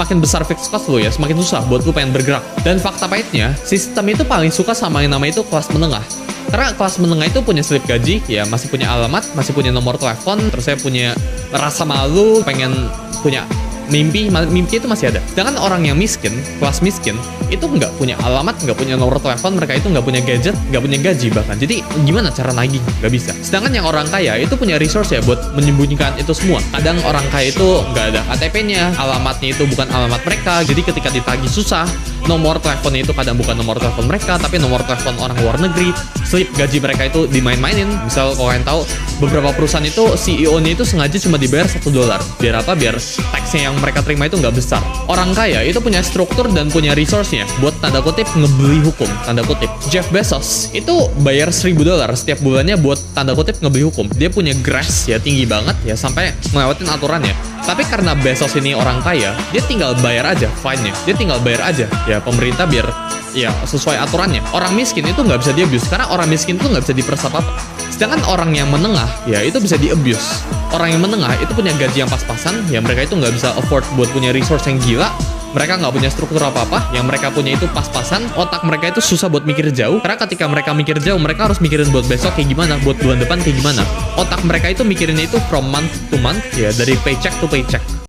semakin besar fixed cost lo ya, semakin susah buat lo pengen bergerak. Dan fakta pahitnya, sistem itu paling suka sama yang namanya itu kelas menengah. Karena kelas menengah itu punya slip gaji, ya masih punya alamat, masih punya nomor telepon, terus saya punya rasa malu, pengen punya mimpi itu masih ada. Sedangkan orang yang miskin, kelas miskin, itu nggak punya alamat, nggak punya nomor telepon, mereka itu nggak punya gadget, nggak punya gaji bahkan. Jadi gimana cara nagih? Nggak bisa. Sedangkan yang orang kaya itu punya resource ya buat menyembunyikan itu semua. Kadang orang kaya itu nggak ada KTP-nya, alamatnya itu bukan alamat mereka. Jadi ketika ditagih susah, nomor teleponnya itu kadang bukan nomor telepon mereka, tapi nomor telepon orang luar negeri. Slip gaji mereka itu dimain-mainin. Misal kalau kalian tahu, beberapa perusahaan itu CEO-nya itu sengaja cuma dibayar $1. Biar apa? Biar taxnya yang mereka terima itu nggak besar. Orang kaya itu punya struktur dan punya resource-nya buat tanda kutip ngebeli hukum, tanda kutip. Jeff Bezos itu bayar $1.000 setiap bulannya buat tanda kutip ngebeli hukum. Dia punya grace ya tinggi banget ya sampai ngelewatin aturannya. Tapi karena Bezos ini orang kaya, dia tinggal bayar aja fine-nya. Dia tinggal bayar aja ya pemerintah biar ya sesuai aturannya. Orang miskin itu nggak bisa di-abuse karena orang miskin itu nggak bisa diperas apa-apa. Sedangkan orang yang menengah ya itu bisa di-abuse. Orang yang menengah itu punya gaji yang pas-pasan, ya mereka itu nggak bisa afford buat punya resource yang gila. Mereka nggak punya struktur apa-apa, yang mereka punya itu pas-pasan. Otak mereka itu susah buat mikir jauh, karena ketika mereka mikir jauh, mereka harus mikirin buat besok kayak gimana, buat bulan depan kayak gimana. Otak mereka itu mikirinnya itu from month to month, ya dari paycheck to paycheck.